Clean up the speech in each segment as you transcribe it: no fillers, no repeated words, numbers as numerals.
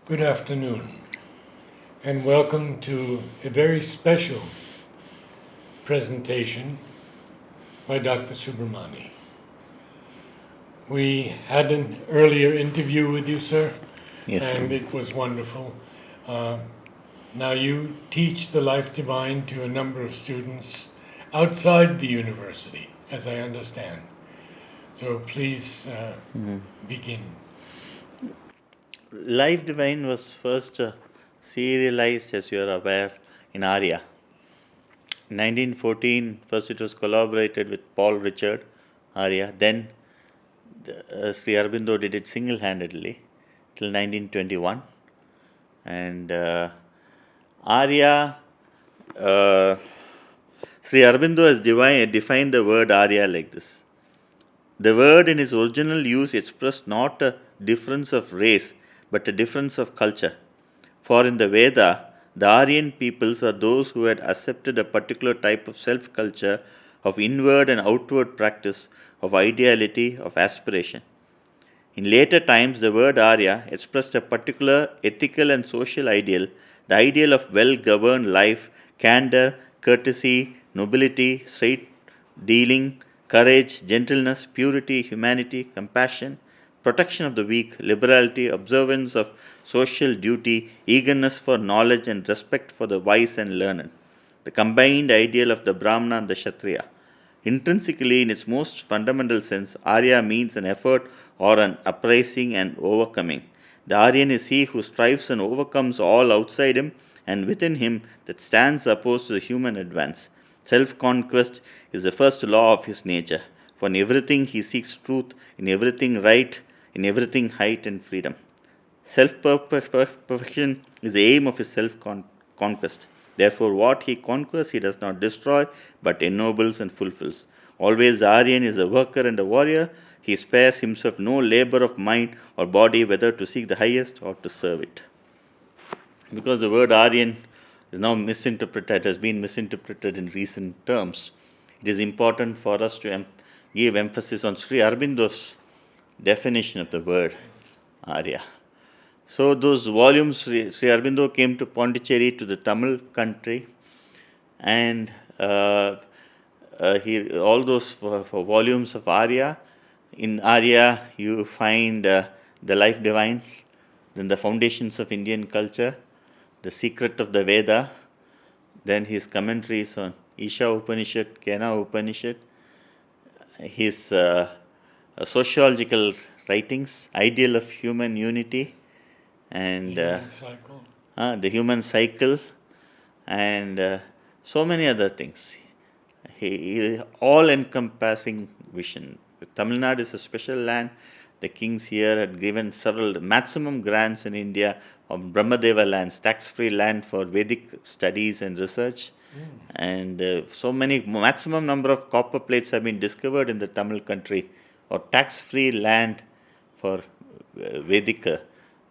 Good afternoon, and welcome to a very special presentation by Dr. Subramony. We had an earlier interview with you, sir, Yes, and sir. it was wonderful. Uh, Now you teach the Life Divine to a number of students outside the university, as I understand. So please begin. Life Divine was first serialized, as you are aware, in Arya. In 1914, first it was collaborated with Paul Richard, Arya. Then Sri Aurobindo did it single-handedly till 1921. And Arya, uh, Sri Aurobindo has defined the word Arya like this. The word in its original use expressed not a difference of race, but a difference of culture. For in the Veda, the Aryan peoples are those who had accepted a particular type of self culture, of inward and outward practice, of ideality, of aspiration. In later times, the word Arya expressed a particular ethical and social ideal, the ideal of well governed life, candor, courtesy, nobility, straight dealing, courage, gentleness, purity, humanity, compassion, protection of the weak, liberality, observance of social duty, eagerness for knowledge, and respect for the wise and learned. The combined ideal of the Brahmana and the Kshatriya. Intrinsically, in its most fundamental sense, Arya means an effort or an uprising and overcoming. The Aryan is he who strives and overcomes all outside him and within him that stands opposed to the human advance. Self conquest is the first law of his nature, for in everything he seeks truth, in everything right, in everything height and freedom. Self perfection is the aim of his self conquest. Therefore, what he conquers, he does not destroy, but ennobles and fulfills. Always the Aryan is a worker and a warrior. He spares himself no labor of mind or body, whether to seek the highest or to serve it. Because the word Aryan is now misinterpreted, has been misinterpreted in recent terms, it is important for us to give emphasis on Sri Aurobindo's definition of the word Arya. So those volumes, Sri Aurobindo came to Pondicherry, to the Tamil country, and all those for volumes of Arya. In Arya, you find the Life Divine, then the Foundations of Indian Culture, the Secret of the Veda, then his commentaries on Isha Upanishad, Kena Upanishad, his sociological writings, Ideal of Human Unity, and the human cycle, and so many other things. He all encompassing vision. Tamil Nadu is a special land. The kings here had given several maximum grants in India of Brahmadeva lands, tax-free land for Vedic studies and research. And so many maximum number of copper plates have been discovered in the Tamil country, or tax-free land for Vedic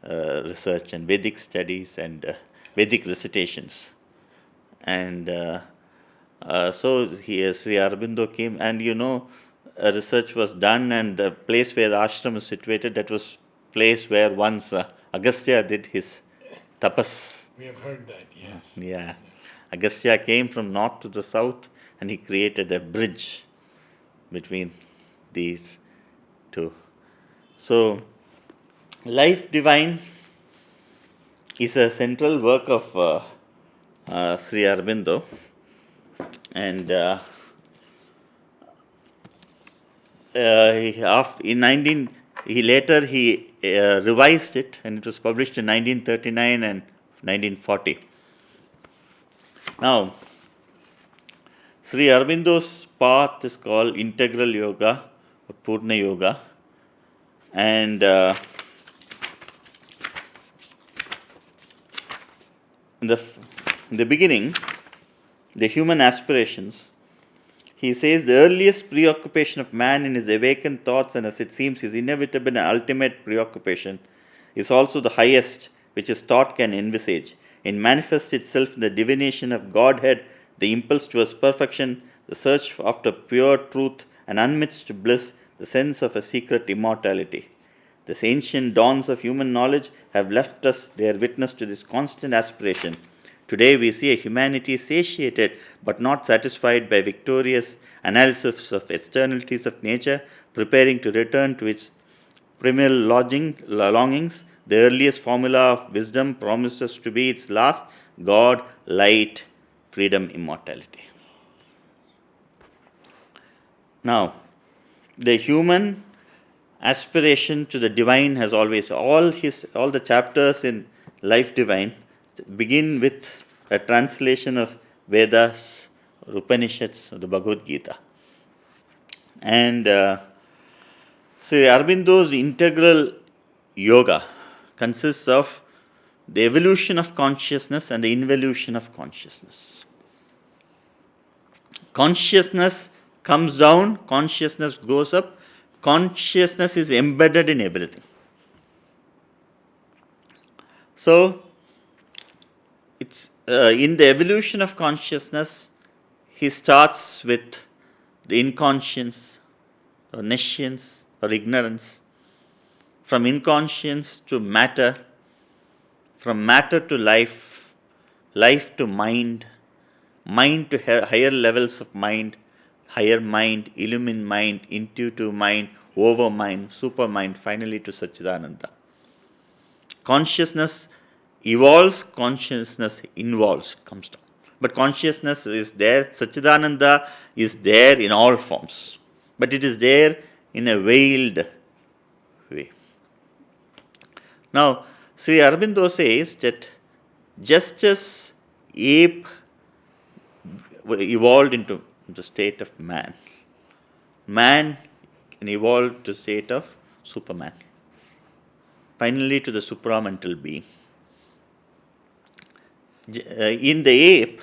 research and Vedic studies and Vedic recitations. And so Sri Aurobindo came, and research was done, and the place where the ashram is situated, that was place where once Agastya did his tapas. We have heard that, yes. Yeah. Agastya came from north to the south, and he created a bridge between these two. So, Life Divine is a central work of Sri Aurobindo, and he later revised it, and it was published in 1939 and 1940. Now, Sri Aurobindo's path is called Integral Yoga or Purna Yoga, and in the beginning, the human aspirations, he says the earliest preoccupation of man in his awakened thoughts, and as it seems his inevitable and ultimate preoccupation, is also the highest which his thought can envisage. It manifests itself in the divination of Godhead, the impulse towards perfection, the search after pure truth and unmixed bliss, the sense of a secret immortality. These ancient dawns of human knowledge have left us their witness to this constant aspiration. Today we see a humanity satiated but not satisfied by victorious analysis of externalities of nature, preparing to return to its primal longings. The earliest formula of wisdom promises to be its last: God, light, freedom, immortality. Now, the human aspiration to the divine has always, all the chapters in Life Divine begin with a translation of Vedas or Upanishads or the Bhagavad Gita. And Sri Aurobindo's integral yoga consists of the evolution of consciousness and the involution of consciousness. Consciousness comes down, consciousness goes up, consciousness is embedded in everything. So, it's in the evolution of consciousness, he starts with the inconscience or nescience or ignorance, from inconscience to matter, from matter to life, life to mind, mind to higher levels of mind, higher mind, illumined mind, intuitive mind, over mind, super mind, finally to Satchidananda. Consciousness evolves, consciousness involves, comes down. But consciousness is there, Satchidananda is there in all forms. But it is there in a veiled way. Now, Sri Aurobindo says that just as ape evolved into the state of man, man can evolve to the state of Superman, finally to the supramental being. In the ape,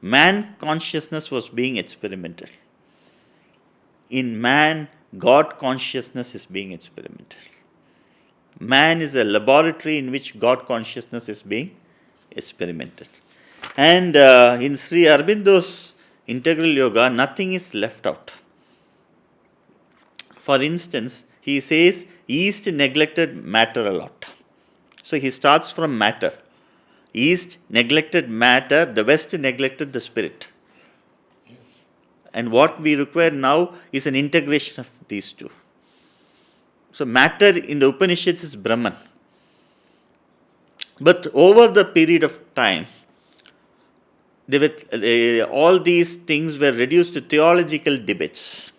man consciousness was being experimented. In man, God consciousness is being experimented. Man is a laboratory in which God consciousness is being experimented. And in Sri Aurobindo's integral yoga, nothing is left out. For instance, he says East neglected matter a lot. So he starts from matter. East neglected matter, the West neglected the spirit. And what we require now is an integration of these two. So matter in the Upanishads is Brahman. But over the period of time, all these things were reduced to theological debates.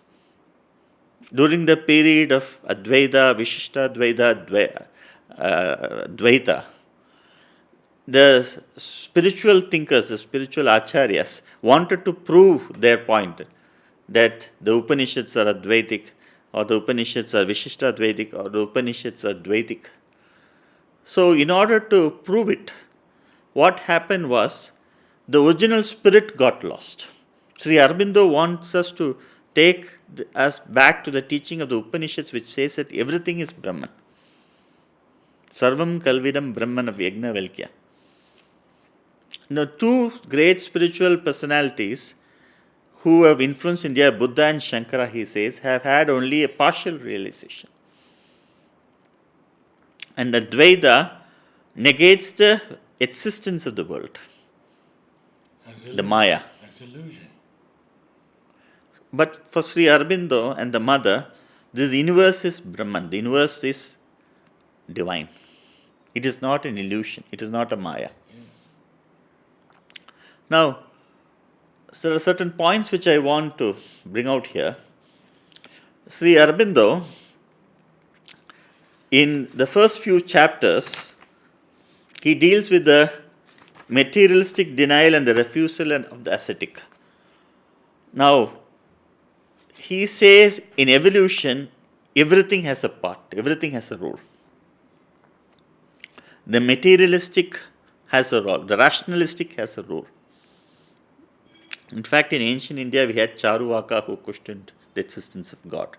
During the period of Advaita, Vishishtadvaita, Dvaita, the spiritual thinkers, the spiritual acharyas, wanted to prove their point that the Upanishads are Advaitic, or the Upanishads are Vishishtadvaitic, or the Upanishads are Dvaitic. So, in order to prove it, what happened was the original spirit got lost. Sri Aurobindo wants us to take us back to the teaching of the Upanishads, which says that everything is Brahman. Sarvam Kalvidam Brahman of Yajnavalkya. Now, two great spiritual personalities who have influenced India, Buddha and Shankara, he says, have had only a partial realization. And Advaita negates the existence of the world, the Maya. That's illusion. But for Sri Aurobindo and the mother, this universe is Brahman, the universe is divine. It is not an illusion, it is not a Maya. Now, there are certain points which I want to bring out here. Sri Aurobindo, in the first few chapters, he deals with the materialistic denial and the refusal of the ascetic. Now, he says in evolution, everything has a part, everything has a role. The materialistic has a role, the rationalistic has a role. In fact, in ancient India, we had Charuvaka who questioned the existence of God.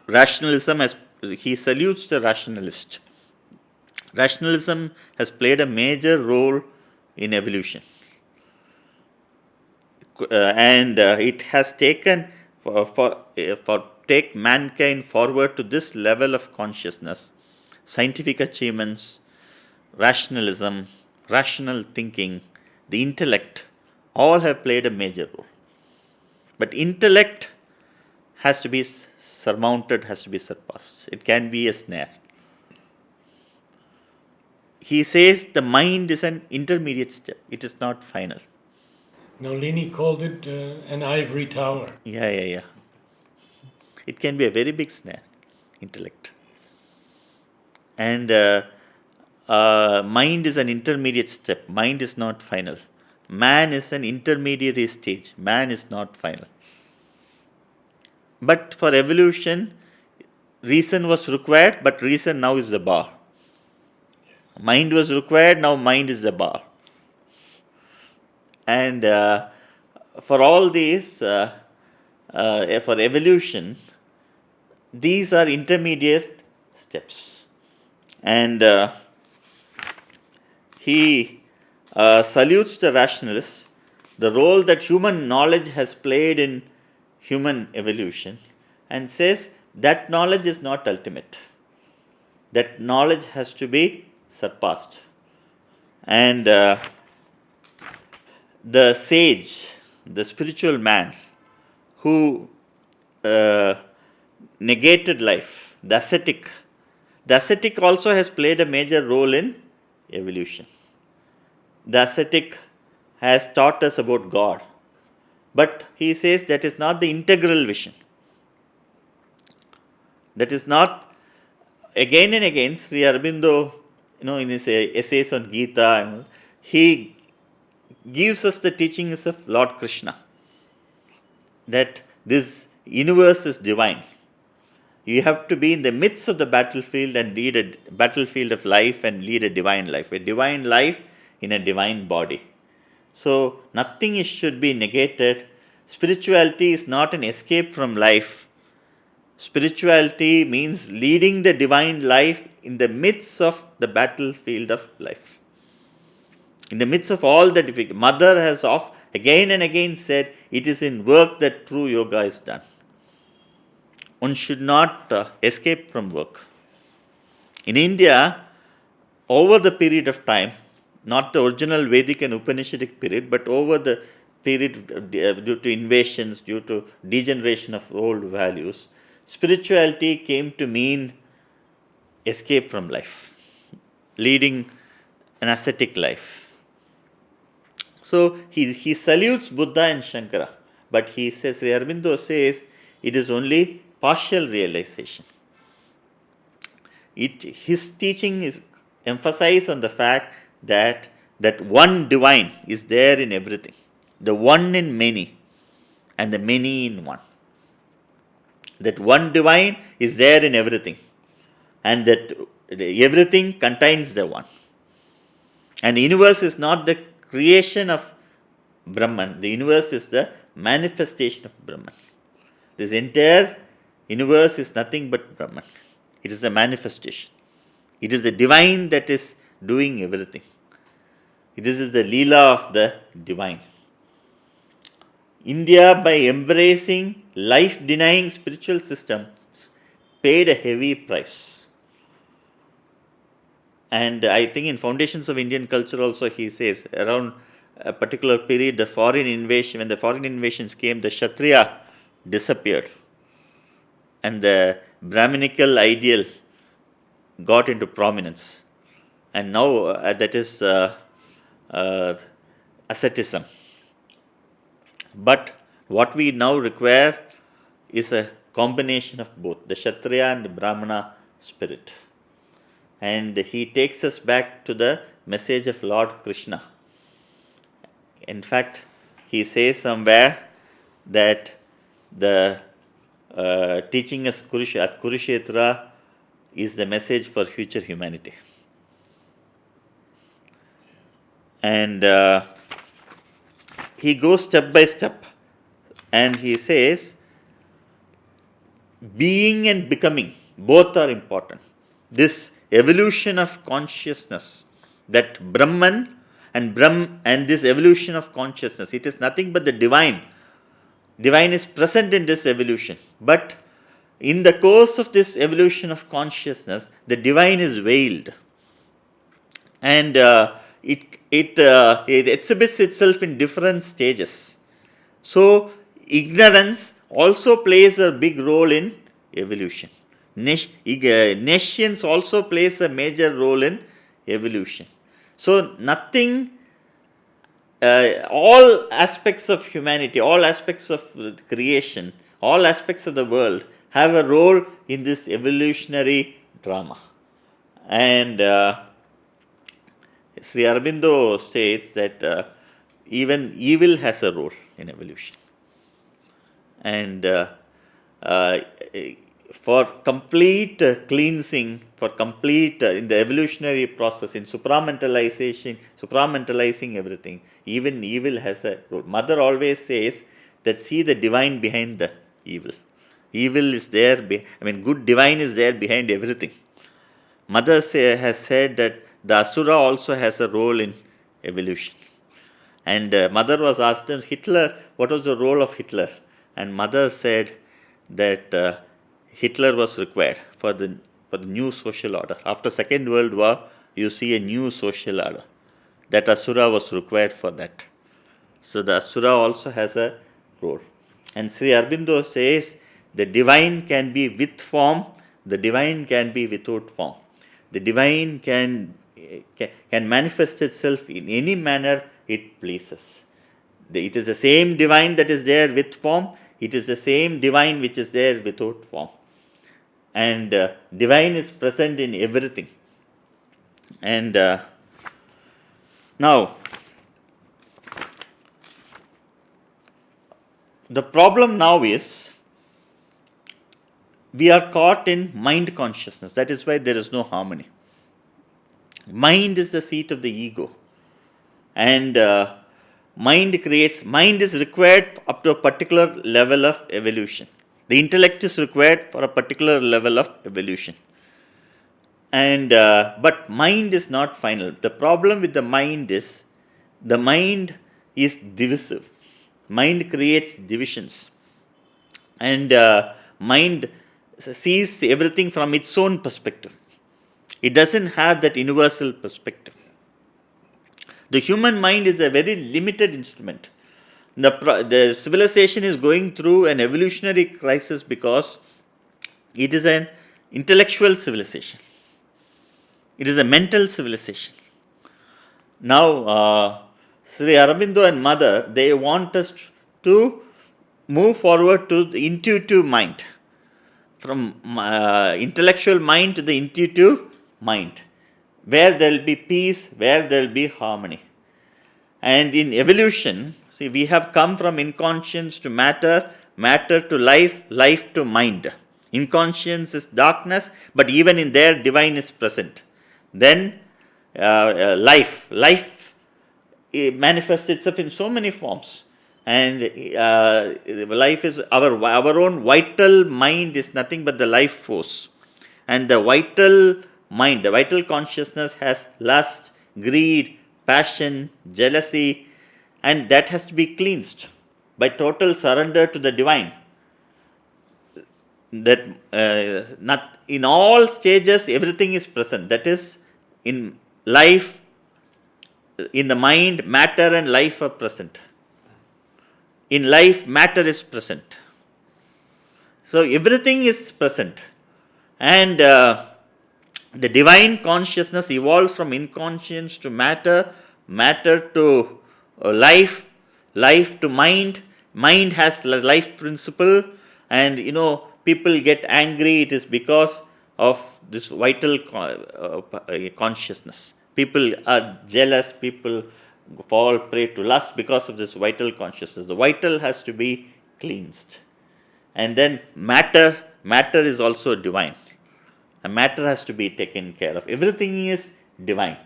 Rationalism, he salutes the rationalist. Rationalism has played a major role in evolution. And it has taken, for take mankind forward to this level of consciousness, scientific achievements, rationalism, rational thinking, the intellect, all have played a major role. But intellect has to be surmounted, has to be surpassed. It can be a snare. He says the mind is an intermediate step, it is not final. Nolini called it an ivory tower. Yeah. It can be a very big snare, intellect. And mind is an intermediate step. Mind is not final. Man is an intermediary stage. Man is not final. But for evolution, reason was required, but reason now is the bar. Mind was required, now mind is the bar. And for all these, for evolution, these are intermediate steps. And he salutes the rationalists, the role that human knowledge has played in human evolution, and says that knowledge is not ultimate. That knowledge has to be surpassed. And the sage, the spiritual man who negated life, the ascetic also has played a major role in evolution. The ascetic has taught us about God, but he says that is not the integral vision. That is not, again and again, Sri Aurobindo, in his essays on Gita, he gives us the teachings of Lord Krishna, that this universe is divine. You have to be in the midst of the battlefield and lead a battlefield of life and lead a divine life in a divine body. So nothing should be negated. Spirituality is not an escape from life. Spirituality means leading the divine life in the midst of the battlefield of life. In the midst of all the difficulty. Mother has again and again said, it is in work that true yoga is done. One should not escape from work. In India, over the period of time, not the original Vedic and Upanishadic period, but over the period due to invasions, due to degeneration of old values, spirituality came to mean escape from life, leading an ascetic life. So he salutes Buddha and Shankara, but he says, Aurobindo says, it is only partial realization. His teaching is emphasized on the fact that one divine is there in everything, the one in many and the many in one. That one divine is there in everything and that everything contains the one. And the universe is not the creation of Brahman, the universe is the manifestation of Brahman. This entire universe is nothing but Brahman. It is a manifestation. It is the divine that is doing everything. This is the Leela of the divine. India, by embracing life-denying spiritual systems, paid a heavy price. And I think in Foundations of Indian Culture also he says, around a particular period, when the foreign invasions came, the Kshatriya disappeared. And the Brahminical ideal got into prominence. And now that is asceticism. But what we now require is a combination of both, the Kshatriya and the Brahmana spirit. And he takes us back to the message of Lord Krishna. In fact, he says somewhere that the teaching us at Kurukshetra is the message for future humanity. And he goes step by step and he says, being and becoming, both are important. This evolution of consciousness, that Brahman and this evolution of consciousness, it is nothing but the divine. Divine is present in this evolution, but in the course of this evolution of consciousness, the divine is veiled. And it exhibits itself in different stages. So, ignorance also plays a big role in evolution. Nescience also plays a major role in evolution. So, nothing, all aspects of humanity, all aspects of creation, all aspects of the world have a role in this evolutionary drama. And Sri Aurobindo states that even evil has a role in evolution. And for complete cleansing, for complete in the evolutionary process, in supramentalizing everything, even evil has a role. Mother always says that see the divine behind the evil. Evil is there, good divine is there behind everything. Mother has said that the Asura also has a role in evolution. And Mother was asked, Hitler, what was the role of Hitler? And Mother said that Hitler was required for the new social order. After Second World War, you see a new social order. That Asura was required for that. So the Asura also has a role. And Sri Aurobindo says the divine can be with form, the divine can be without form. The divine can manifest itself in any manner it pleases. It is the same divine that is there with form, it is the same divine which is there without form. And divine is present in everything. And now, the problem now is we are caught in mind consciousness. That is why there is no harmony. Mind is the seat of the ego. And mind is required up to a particular level of evolution. The intellect is required for a particular level of evolution. And but mind is not final. The problem with the mind is divisive. Mind creates divisions. And mind sees everything from its own perspective. It doesn't have that universal perspective. The human mind is a very limited instrument. The civilization is going through an evolutionary crisis because it is an intellectual civilization. It is a mental civilization. Now, Sri Aurobindo and Mother, they want us to move forward to the intuitive mind. From intellectual mind to the intuitive mind, where there will be peace, where there will be harmony. And in evolution, see, we have come from inconscience to matter, matter to life, life to mind. Inconscience is darkness, but even in there, divine is present. Then life it manifests itself in so many forms. And life is our own vital mind is nothing but the life force. And the vital mind, the vital consciousness has lust, greed, passion, jealousy, and that has to be cleansed by total surrender to the divine. That not in all stages everything is present. That is, in life, in the mind, matter and life are present. In life, matter is present. So everything is present. And the divine consciousness evolves from inconscience to matter, matter to life, life to mind. Mind has life principle, and people get angry. It is because of this vital consciousness. People are jealous, people fall prey to lust because of this vital consciousness. The vital has to be cleansed. And then matter is also divine. And matter has to be taken care of. Everything is divine.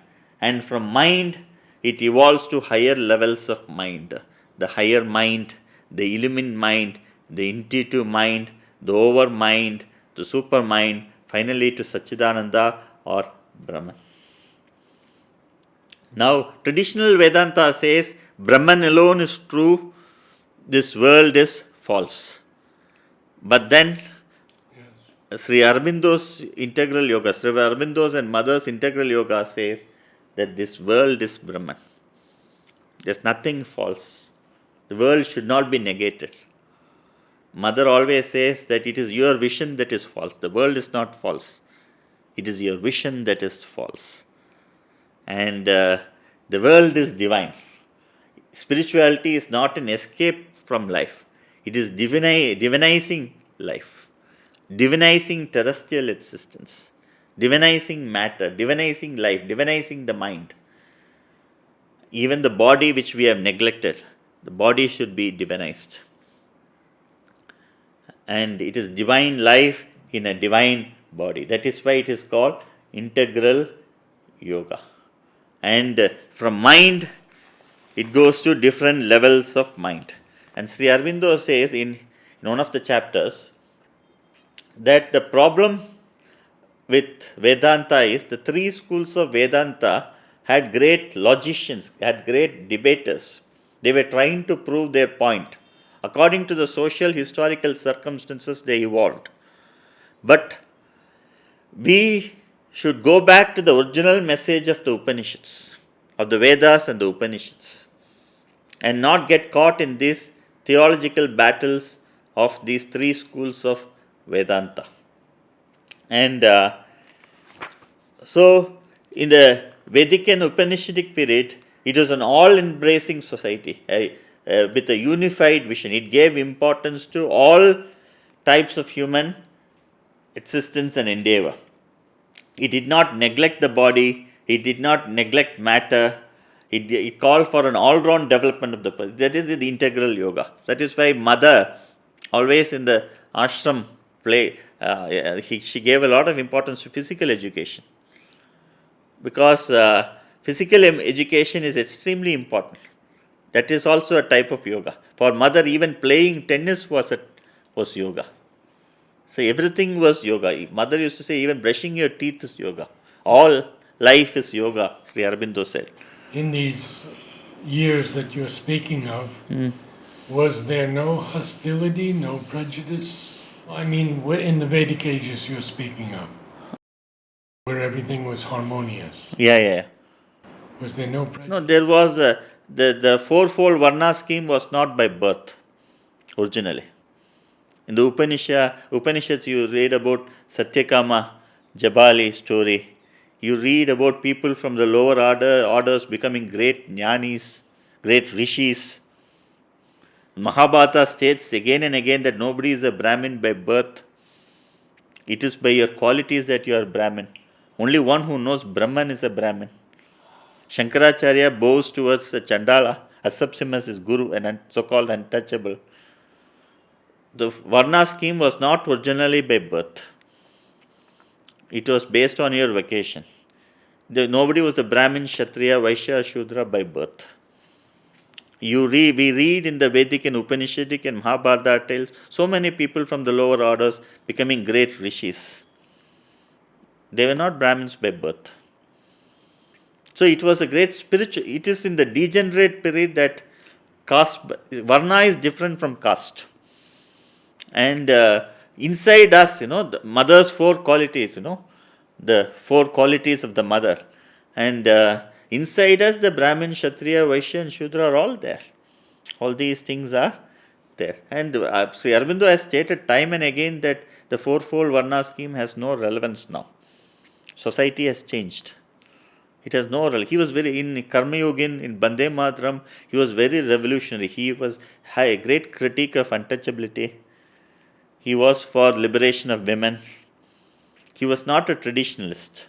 And from mind, it evolves to higher levels of mind. The higher mind, the illumined mind, the intuitive mind, the over mind, the super mind, finally to Satchidananda or Brahman. Now, traditional Vedanta says Brahman alone is true, this world is false. But then Sri Aurobindo's integral yoga, Sri Aurobindo's and Mother's integral yoga says that this world is Brahman. There's nothing false. The world should not be negated. Mother always says that it is your vision that is false. The world is not false. It is your vision that is false. And the world is divine. Spirituality is not an escape from life. It is divinizing life, divinizing terrestrial existence, divinizing matter, divinizing life, divinizing the mind. Even the body which we have neglected, the body should be divinized. And it is divine life in a divine body. That is why it is called integral yoga. And from mind, it goes to different levels of mind. And Sri Aurobindo says in one of the chapters that the problem with Vedanta is the three schools of Vedanta had great logicians, had great debaters. They were trying to prove their point. According to the social historical circumstances, they evolved. But we should go back to the original message of the Upanishads, of the Vedas and the Upanishads, and not get caught in these theological battles of these three schools of Vedanta. And so, in the Vedic and Upanishadic period, it was an all-embracing society with a unified vision. It gave importance to all types of human existence and endeavor. It did not neglect the body, it did not neglect matter, it called for an all-round development of the person. That is the integral yoga. That is why Mother, always in the ashram she gave a lot of importance to physical education. Because physical education is extremely important. That is also a type of yoga. For Mother, even playing tennis was yoga. So everything was yoga. Mother used to say, even brushing your teeth is yoga. All life is yoga, Sri Aurobindo said. In these years that you're speaking of, was there no hostility, no prejudice? I mean, in the Vedic ages you're speaking of, where everything was harmonious. Yeah. Was there no prejudice? No, there was the fourfold Varna scheme was not by birth originally. In the Upanishads, you read about Satyakama, Jabali story. You read about people from the lower orders becoming great jnanis, great rishis. Mahabharata states again and again that nobody is a Brahmin by birth. It is by your qualities that you are Brahmin. Only one who knows Brahman is a Brahmin. Shankaracharya bows towards a Chandala, accepts him as his guru and so-called untouchable. The Varna scheme was not originally by birth. It was based on your vocation. Nobody was the Brahmin, Kshatriya, Vaishya, Shudra by birth. We read in the Vedic and Upanishadic and Mahabharata tales so many people from the lower orders becoming great rishis. They were not Brahmins by birth. So it was a great spiritual. It is in the degenerate period that caste, Varna is different from caste. And inside us, the mother's four qualities, the four qualities of the mother. And inside us, the Brahmin, Kshatriya, Vaishya and Shudra are all there. All these things are there. And Sri Aurobindo has stated time and again that the fourfold Varna scheme has no relevance now. Society has changed. It has no relevance. He was in Karma Yogin, in Bande Mataram, he was very revolutionary. He was a great critique of untouchability. He was for liberation of women. He was not a traditionalist.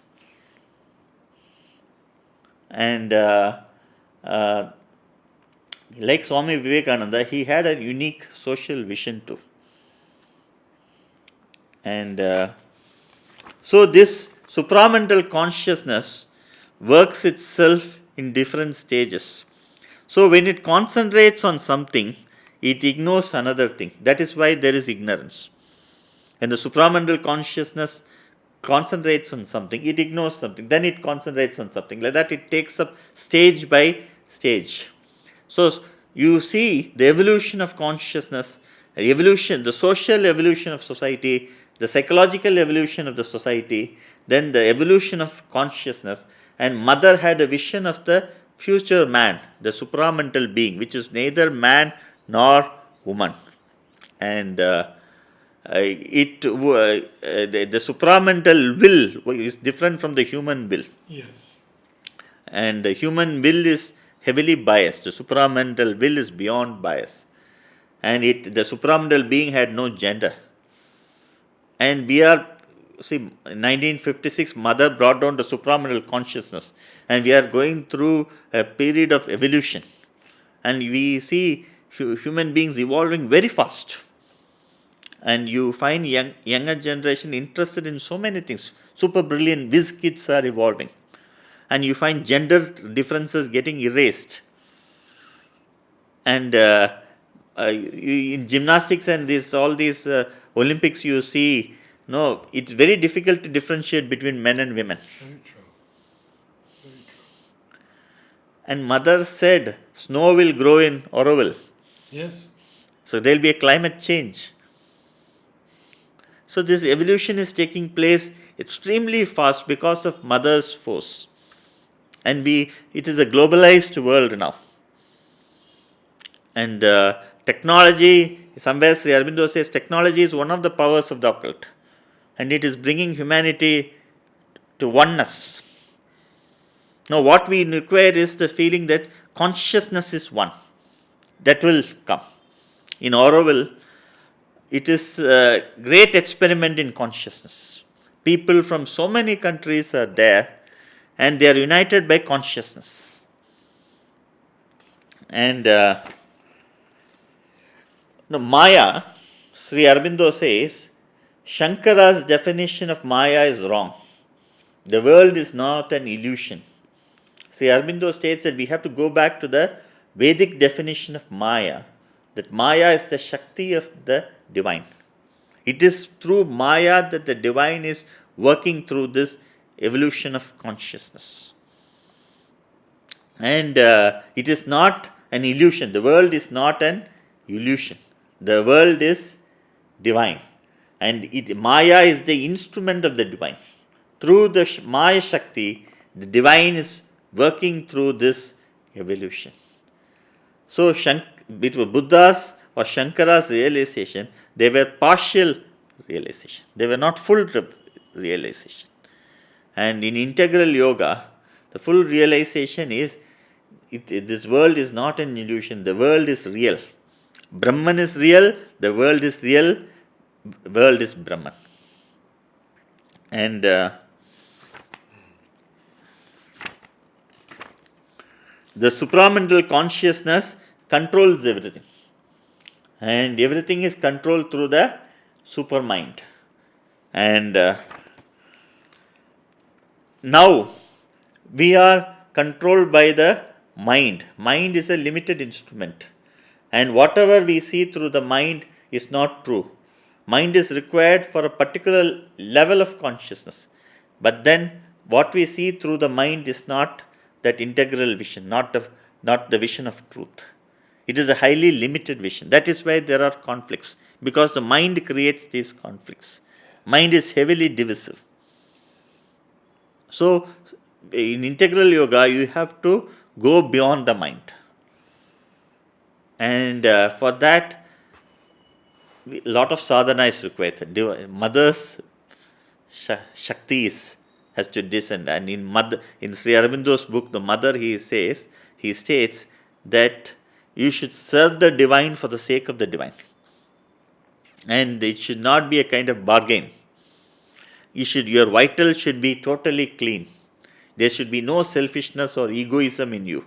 And like Swami Vivekananda, he had a unique social vision too. And so this supramental consciousness works itself in different stages. So when it concentrates on something, it ignores another thing. That is why there is ignorance. When the supramental consciousness concentrates on something, it ignores something. Then it concentrates on something. Like that, it takes up stage by stage. So you see the evolution of consciousness, the social evolution of society the psychological evolution of the society, then the evolution of consciousness, and mother had a vision of the future man, the supramental being, which is neither man nor woman. And the supramental will is different from the human will. Yes. And the human will is heavily biased. The supramental will is beyond bias. And the supramental being had no gender. And we are, see, in 1956, mother brought down the supramental consciousness. And we are going through a period of evolution. And we see human beings evolving very fast. And you find younger generation interested in so many things. Super brilliant whiz kids are evolving. And you find gender differences getting erased. And in gymnastics and all these Olympics, you see, no, it's very difficult to differentiate between men and women. Very true. Very true. And mother said, snow will grow in Aurobindo. Yes. So there will be a climate change. So this evolution is taking place extremely fast because of mother's force. And it is a globalized world now. And technology, somewhere Sri Aurobindo says, technology is one of the powers of the occult. And it is bringing humanity to oneness. Now what we require is the feeling that consciousness is one. That will come. In Aurobindo, it is a great experiment in consciousness. People from so many countries are there, and they are united by consciousness. And Maya, Sri Aurobindo says, Shankara's definition of Maya is wrong. The world is not an illusion. Sri Aurobindo states that we have to go back to the Vedic definition of Maya, that Maya is the Shakti of the divine. It is through Maya that the divine is working through this evolution of consciousness. And it is not an illusion. The world is not an illusion. The world is divine. And Maya is the instrument of the divine. Through the Maya Shakti, the divine is working through this evolution. So, it was Buddha's or Shankara's realization, they were partial realization. They were not full realization. And in integral yoga, the full realization is this world is not an illusion. The world is real. Brahman is real. The world is real. World is Brahman. And the supramental consciousness controls everything. And everything is controlled through the supermind. And now we are controlled by the mind. Mind is a limited instrument. And whatever we see through the mind is not true. Mind is required for a particular level of consciousness. But then what we see through the mind is not that integral vision, not the vision of truth. It is a highly limited vision. That is why there are conflicts, because the mind creates these conflicts. Mind is heavily divisive. So, in integral yoga, you have to go beyond the mind. And for that, a lot of sadhana is required. Mother's Shakti has to descend. And in Sri Aurobindo's book, The Mother, he states that you should serve the divine for the sake of the divine. And it should not be a kind of bargain. Your vitals should be totally clean. There should be no selfishness or egoism in you.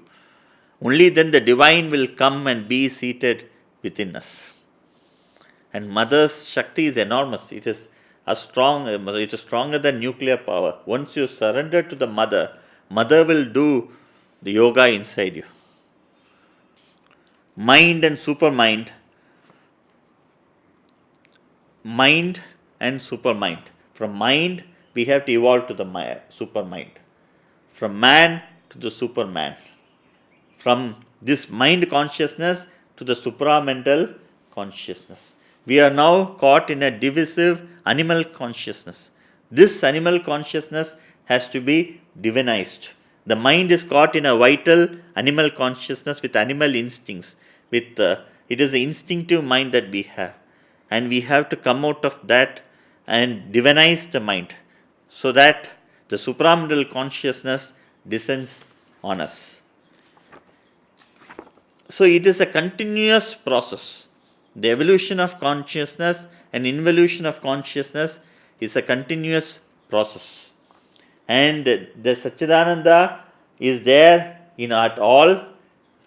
Only then the divine will come and be seated within us. And Mother's Shakti is enormous. It is stronger than nuclear power. Once you surrender to the Mother, Mother will do the yoga inside you. Mind and supermind. Mind and supermind. From mind, we have to evolve to the supermind. From man to the superman. From this mind consciousness to the supramental consciousness. we are now caught in a divisive animal consciousness. This animal consciousness has to be divinized. The mind is caught in a vital animal consciousness with animal instincts. It is the instinctive mind that we have, and we have to come out of that and divinize the mind, so that the supramental consciousness descends on us. So it is a continuous process. The evolution of consciousness and involution of consciousness is a continuous process. And the Satchidananda is there at all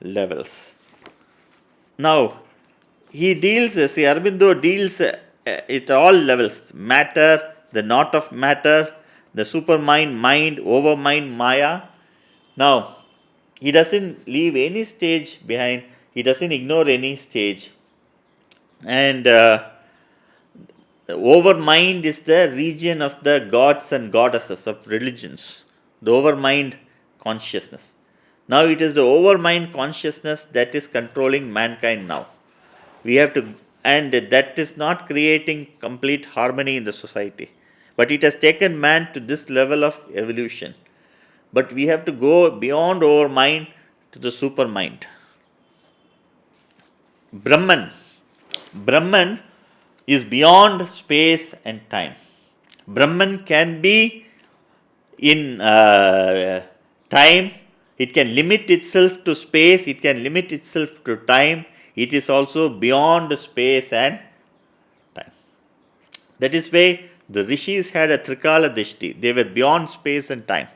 levels. Now, Aurobindo deals at all levels: matter, the knot of matter, the supermind, mind, overmind, Maya. Now, he doesn't leave any stage behind, he doesn't ignore any stage. And the overmind is the region of the gods and goddesses of religions, the overmind consciousness. Now it is the overmind consciousness that is controlling mankind now. We have to, and that is not creating complete harmony in the society. But it has taken man to this level of evolution. But we have to go beyond overmind to the supermind. Brahman is beyond space and time. Brahman can be in time, it can limit itself to space, it can limit itself to time, it is also beyond space and time. That is why the rishis had a Trikala Dishti, they were beyond space and time.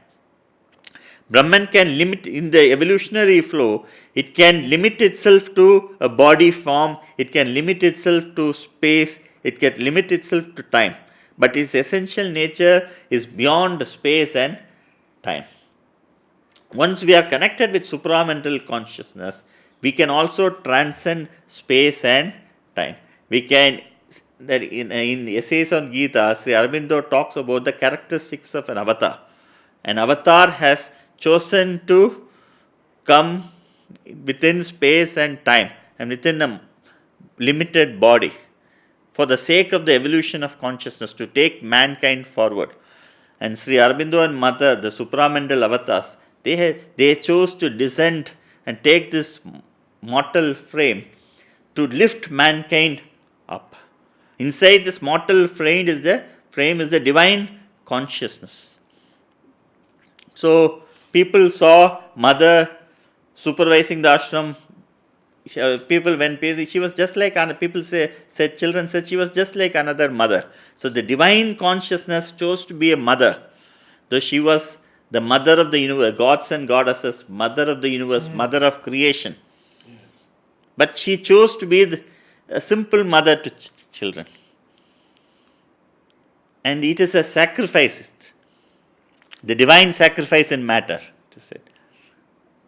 Brahman can limit, in the evolutionary flow, it can limit itself to a body form, it can limit itself to space, it can limit itself to time. But its essential nature is beyond space and time. Once we are connected with supramental consciousness, we can also transcend space and time. We can, that in essays on Gita, Sri Aurobindo talks about the characteristics of an avatar. An avatar has chosen to come within space and time and within a limited body for the sake of the evolution of consciousness, to take mankind forward. And Sri Aurobindo and Mother, the supramental avatars, they chose to descend and take this mortal frame to lift mankind up. Inside this mortal frame is the divine consciousness. So people saw Mother supervising the ashram. She was just like, children said she was just like another mother. So the divine consciousness chose to be a mother, though she was the mother of the universe, gods and goddesses, mother of the universe, mother of creation. But she chose to be a simple mother to children. And it is a sacrifice, the divine sacrifice in matter.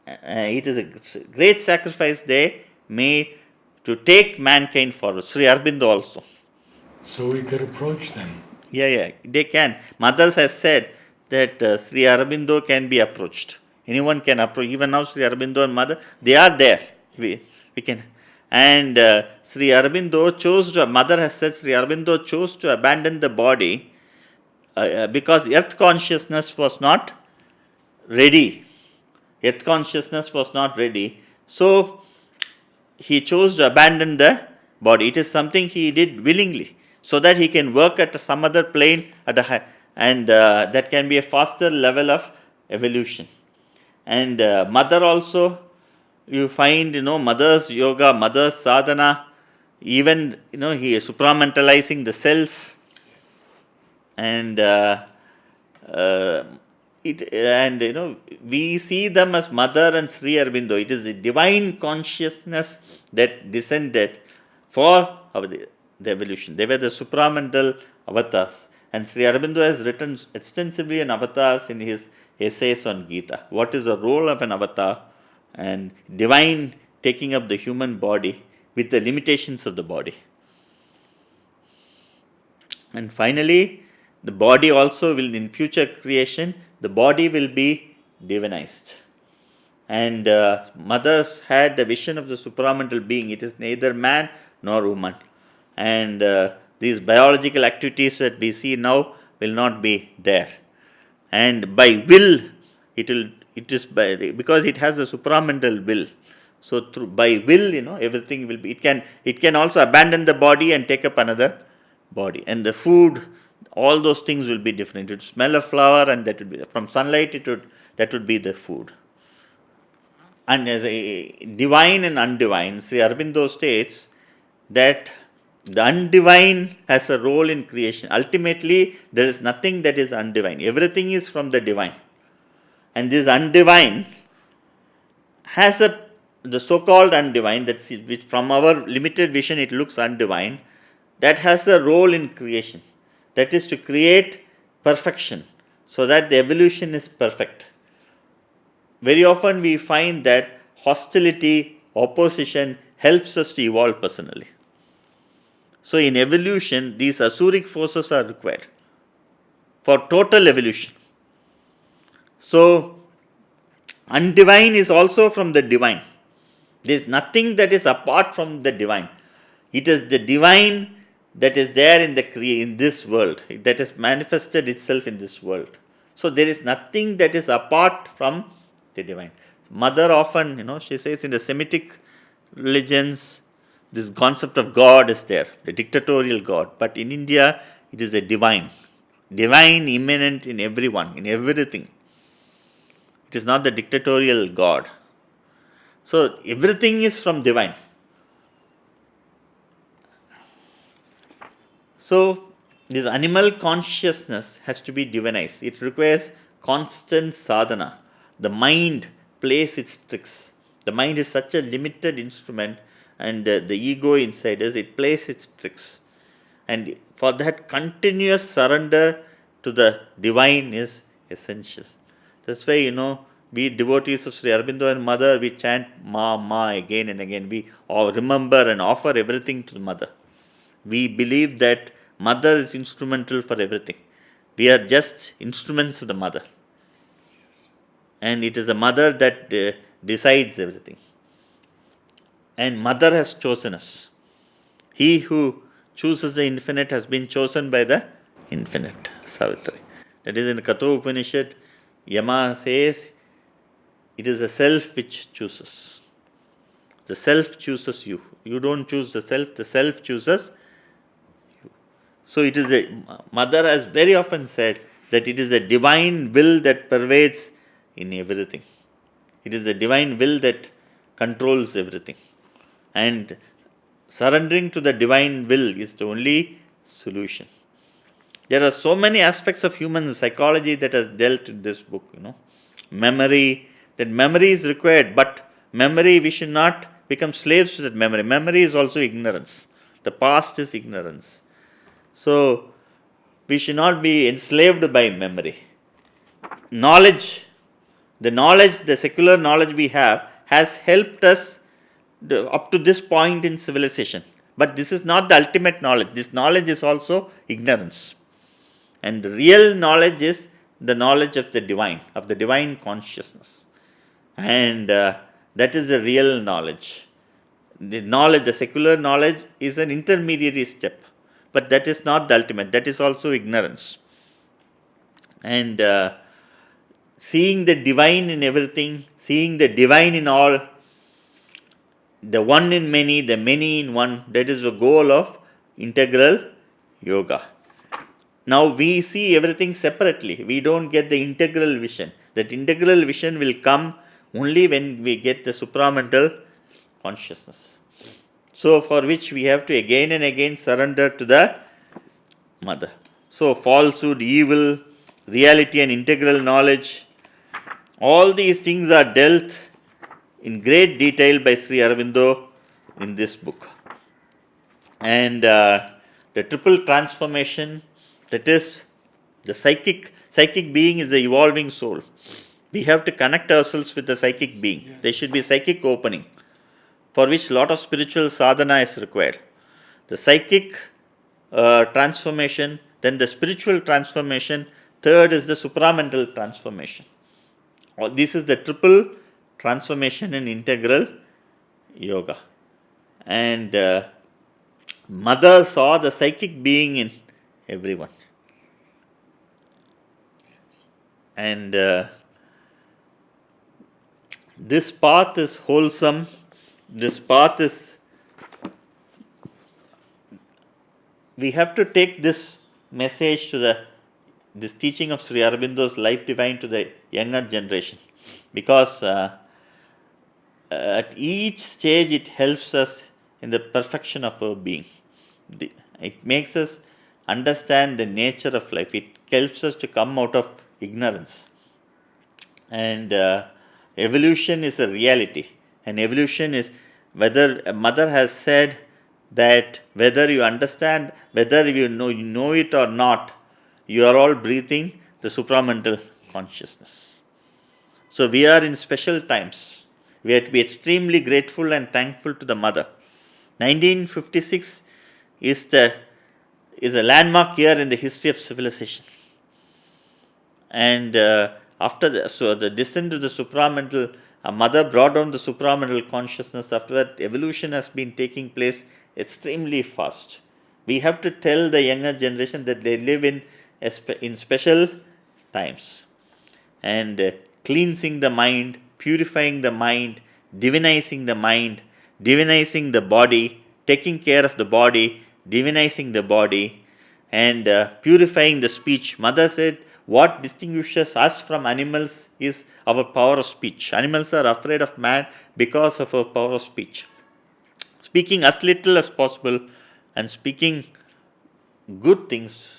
It is a great sacrifice they made to take mankind forward. Sri Aurobindo also. So we could approach them. Yeah, they can. Mothers has said that Sri Aurobindo can be approached. Anyone can approach. Even now, Sri Aurobindo and Mother, they are there. We can. And Sri Aurobindo Mother has said Sri Aurobindo chose to abandon the body because earth consciousness was not ready. Earth consciousness was not ready. So he chose to abandon the body. It is something he did willingly, so that he can work at some other plane and that can be a faster level of evolution. And Mother also, you find, Mother's yoga, Mother's sadhana, even, he is supramentalizing the cells. And we see them as Mother and Sri Aurobindo. It is the divine consciousness that descended for the evolution. They were the supramental avatars. And Sri Aurobindo has written extensively on avatars in his essays on Gita. What is the role of an avatar, and divine taking up the human body with the limitations of the body. And finally, the body also will, in future creation, the body will be divinized. And mothers had the vision of the supramental being. It is neither man nor woman. and these biological activities that we see now will not be there. And by will, it is by because it has a supramental will. So through by will, everything will be. It can also abandon the body and take up another body. And the food, all those things will be different. It would smell a flower, and that would be from sunlight. That would be the food. And as a divine and undivine, Sri Aurobindo states that the undivine has a role in creation. Ultimately, there is nothing that is undivine. Everything is from the divine. And this undivine has the so-called undivine, which from our limited vision it looks undivine, that has a role in creation. That is to create perfection, so that the evolution is perfect. Very often we find that hostility, opposition helps us to evolve personally. So in evolution, these asuric forces are required for total evolution. So undivine is also from the divine. There is nothing that is apart from the divine. It is the divine that is there in this world, that has manifested itself in this world. So there is nothing that is apart from the divine. Mother often, she says in the Semitic religions, this concept of God is there, the dictatorial God. But in India, it is a divine, immanent in everyone, in everything. It is not the dictatorial God. So everything is from divine. So this animal consciousness has to be divinized. It requires constant sadhana. The mind plays its tricks. The mind is such a limited instrument, and the ego inside us, it plays its tricks. And for that, continuous surrender to the divine is essential. That's why, we devotees of Sri Aurobindo and Mother, we chant Ma, Ma again and again. We all remember and offer everything to the Mother. We believe that Mother is instrumental for everything. We are just instruments of the Mother. And it is the Mother that decides everything. And Mother has chosen us. He who chooses the infinite has been chosen by the infinite, Savitri. That is in Katha Upanishad, Yama says, it is the self which chooses. The self chooses you. You don't choose the self chooses you. So it is Mother has very often said that it is the divine will that pervades in everything. It is the divine will that controls everything. And surrendering to the divine will is the only solution. There are so many aspects of human psychology that has dealt in this book, Memory, that memory is required, but memory, we should not become slaves to that memory. Memory is also ignorance. The past is ignorance. So, we should not be enslaved by memory. Knowledge, the secular knowledge we have, has helped us up to this point in civilization. But this is not the ultimate knowledge. This knowledge is also ignorance. And the real knowledge is the knowledge of the divine consciousness. And that is the real knowledge. The secular knowledge is an intermediary step. But that is not the ultimate. That is also ignorance. And seeing the divine in everything, seeing the divine in all, the one in many, the many in one, that is the goal of integral yoga. Now we see everything separately. We don't get the integral vision. That integral vision will come only when we get the supramental consciousness. So for which we have to again and again surrender to the Mother. So falsehood, evil, reality and integral knowledge, all these things are dealt in great detail by Sri Aurobindo in this book. And the triple transformation, that is the psychic being is the evolving soul. We have to connect ourselves with the psychic being. Yeah. There should be psychic opening, for which a lot of spiritual sadhana is required. The psychic transformation, then the spiritual transformation, third is the supramental transformation. This is the triple transformation in integral yoga. And Mother saw the psychic being in everyone. And this path is wholesome. This path is, we have to take this message to this teaching of Sri Aurobindo's Life Divine to the younger generation, because at each stage it helps us in the perfection of our being. It makes us understand the nature of life. It helps us to come out of ignorance. And evolution is a reality. And evolution is, whether a mother has said that whether you understand, whether you know it or not, you are all breathing the supramental consciousness. So we are in special times. We have to be extremely grateful and thankful to the mother. 1956 is a landmark year in the history of civilization. And after the descent of the supramental, a mother brought down the supramental consciousness. After that, evolution has been taking place extremely fast. We have to tell the younger generation that they live in special times. And cleansing the mind, purifying the mind, divinizing the body, taking care of the body, divinizing the body, and purifying the speech. Mother said, what distinguishes us from animals is our power of speech. Animals are afraid of man because of our power of speech. Speaking as little as possible and speaking good things,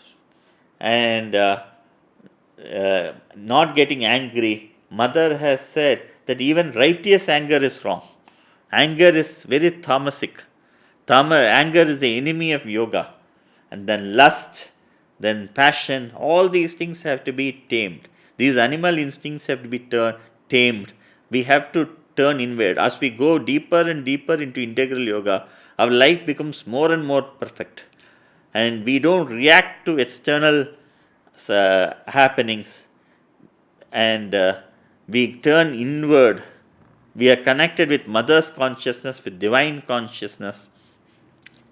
and not getting angry. Mother has said that even righteous anger is wrong. Anger is very tamasic. Anger is the enemy of yoga. And then lust, then passion, all these things have to be tamed. These animal instincts have to be tamed. We have to turn inward. As we go deeper and deeper into integral yoga, our life becomes more and more perfect. And we don't react to external happenings, and we turn inward. We are connected with mother's consciousness, with divine consciousness,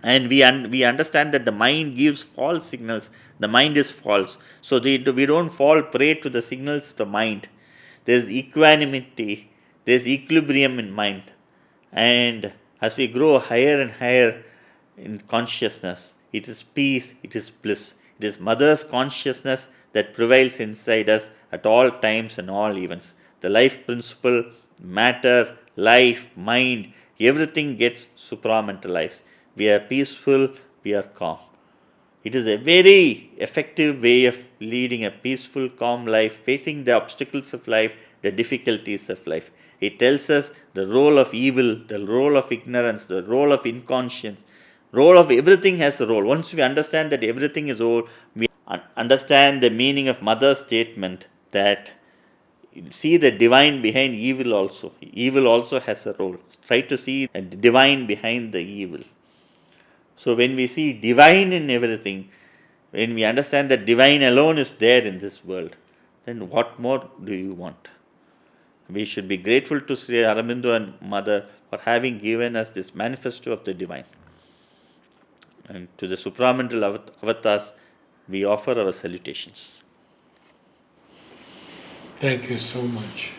and we understand that the mind gives false signals. The mind is false, so we don't fall prey to the signals of the mind. There is equanimity, there is equilibrium in mind, and as we grow higher and higher in consciousness, it is peace, it is bliss. It is mother's consciousness that prevails inside us at all times and all events. The life principle, matter, life, mind, everything gets supramentalized. We are peaceful, we are calm. It is a very effective way of leading a peaceful, calm life, facing the obstacles of life, the difficulties of life. It tells us the role of evil, the role of ignorance, the role of inconscience, role of everything has a role. Once we understand that everything is role, we understand the meaning of mother's statement that see the divine behind evil also. Evil also has a role. Try to see the divine behind the evil. So when we see divine in everything, when we understand that divine alone is there in this world, then what more do you want? We should be grateful to Sri Aurobindo and Mother for having given us this manifesto of the divine. And to the supramental avatars, we offer our salutations. Thank you so much.